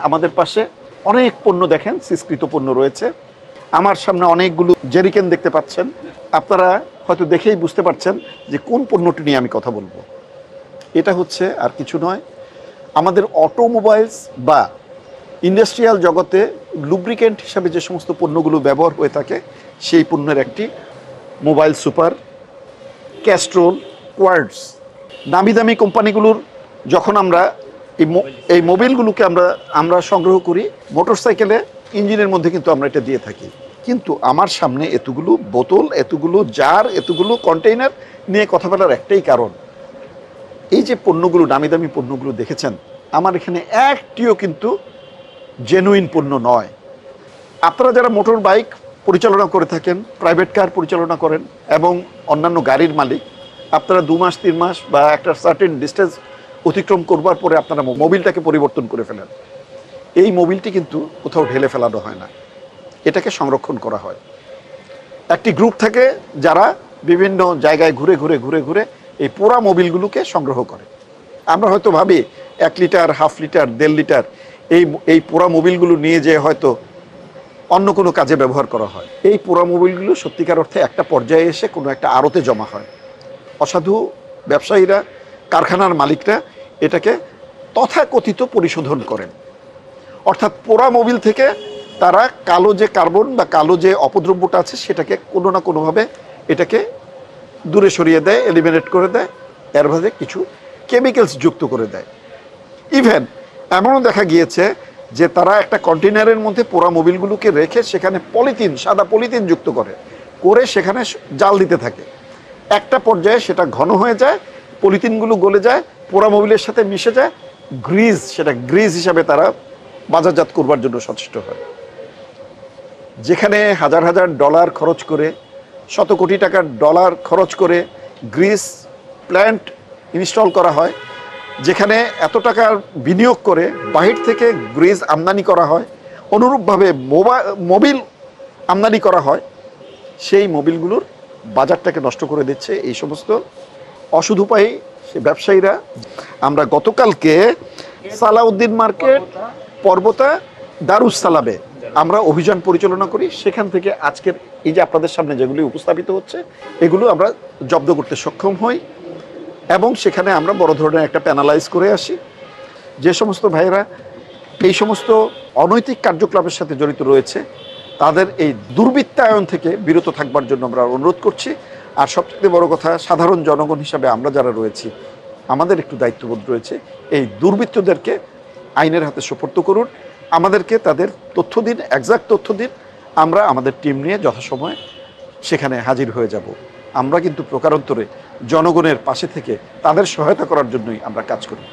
আমাদের পাশে অনেক পণ্য দেখেন, সিসকৃত পণ্য রয়েছে। আমার সামনে অনেকগুলো জেরিকেন দেখতে পাচ্ছেন। আপনারা হয়তো দেখেই বুঝতে পারছেন যে কোন পণ্যটি নিয়ে আমি কথা বলবো। এটা হচ্ছে আর কিছু নয়, আমাদের অটোমোবাইলস বা ইন্ডাস্ট্রিয়াল জগতে লুব্রিকেন্ট হিসাবে যে সমস্ত পণ্যগুলো ব্যবহার হয়ে থাকে সেই পণ্যের একটি মোবাইল সুপার, ক্যাস্ট্রোল, কোয়ার্টজ। দামি দামি কোম্পানিগুলোর যখন আমরা এই মোবিলগুলোকে আমরা সংগ্রহ করি, মোটরসাইকেলে ইঞ্জিনের মধ্যে কিন্তু আমরা এটা দিয়ে থাকি। কিন্তু আমার সামনে এতগুলো বোতল, এতগুলো জার, এতগুলো কন্টেইনার নিয়ে কথা বলার একটাই কারণ, এই যে পণ্যগুলো, দামি দামি পণ্যগুলো দেখেছেন, আমার এখানে একটিও কিন্তু জেনুইন পণ্য নয়। আপনারা যারা মোটর বাইক পরিচালনা করে থাকেন, প্রাইভেট কার পরিচালনা করেন এবং অন্যান্য গাড়ির মালিক, আপনারা 2 মাস 3 মাস বা একটা সার্টেন ডিস্টেন্স অতিক্রম করবার পরে আপনারা মোবিলটাকে পরিবর্তন করে ফেলেন। এই মোবিলটি কিন্তু কোথাও ঢেলে ফেলানো হয় না, এটাকে সংরক্ষণ করা হয়। একটি গ্রুপ থাকে যারা বিভিন্ন জায়গায় ঘুরে ঘুরে ঘুরে ঘুরে এই পোড়া মোবিলগুলোকে সংগ্রহ করে। আমরা হয়তো ভাবি 1 লিটার, হাফ লিটার, 1.5 লিটার এই পোড়া মোবিলগুলো নিয়ে যেয়ে হয়তো অন্য কোনো কাজে ব্যবহার করা হয়। এই পোড়া মোবিলগুলো সত্যিকার অর্থে একটা পর্যায়ে এসে কোনো একটা আড়তে জমা হয়। অসাধু ব্যবসায়ীরা, কারখানার মালিকরা এটাকে তথাকথিত পরিশোধন করেন। অর্থাৎ পোড়া মোবিল থেকে তারা কালো যে কার্বন বা কালো যে অপদ্রব্যটা আছে সেটাকে কোনো না কোনোভাবে এটাকে দূরে সরিয়ে দেয়, এলিমিনেট করে দেয়, এর ভাবে কিছু কেমিক্যালস যুক্ত করে দেয়। ইভেন এমনও দেখা গিয়েছে যে তারা একটা কন্টেনারের মধ্যে পোড়া মোবিলগুলোকে রেখে সেখানে পলিথিন, সাদা পলিথিন যুক্ত করে সেখানে জাল দিতে থাকে। একটা পর্যায়ে সেটা ঘন হয়ে যায়, পলিথিনগুলো গলে যায়, পোড়া মোবিলের সাথে মিশে যায়, সেটা গ্রিজ হিসাবে তারা বাজারজাত করবার জন্য সচেষ্ট হয়। যেখানে হাজার হাজার ডলার খরচ করে, শত কোটি টাকার ডলার খরচ করে গ্রিস প্ল্যান্ট ইনস্টল করা হয়, যেখানে এত টাকার বিনিয়োগ করে বাহির থেকে গ্রিজ আমদানি করা হয়, অনুরূপভাবে মোবিল আমদানি করা হয়, সেই মোবিলগুলোর বাজারটাকে নষ্ট করে দিচ্ছে এই সমস্ত অসুধুপায়ী ব্যবসায়ীরা। আমরা গতকালকে সালাউদ্দিন মার্কেট, পর্বতা, দারুস সালামে আমরা অভিযান পরিচালনা করি। সেখান থেকে আজকের এই যে আপনাদের সামনে যেগুলি উপস্থাপিত হচ্ছে এগুলো আমরা জব্দ করতে সক্ষম হই এবং সেখানে আমরা বড় ধরনের একটা প্যানালাইজ করে আসি। যে সমস্ত ভাইয়েরা এই সমস্ত অনৈতিক কার্যকলাপের সাথে জড়িত রয়েছে তাদের এই দুর্বৃত্তায়ন থেকে বিরত থাকবার জন্য আমরা অনুরোধ করছি। আর সবচেয়ে বড় কথা, সাধারণ জনগণ হিসাবে আমরা যারা রয়েছি আমাদের একটু দায়িত্ববোধ রয়েছে, এই দুর্বৃত্তদেরকে আইনের হাতে সোপর্দ করুন, আমাদেরকে তাদের তথ্য দিন, এক্সাক্ট তথ্য দিন, আমরা আমাদের টিম নিয়ে যথাসময়ে সেখানে হাজির হয়ে যাব। আমরা কিন্তু প্রকারান্তরে জনগণের পাশে থেকে তাদের সহায়তা করার জন্যই আমরা কাজ করি।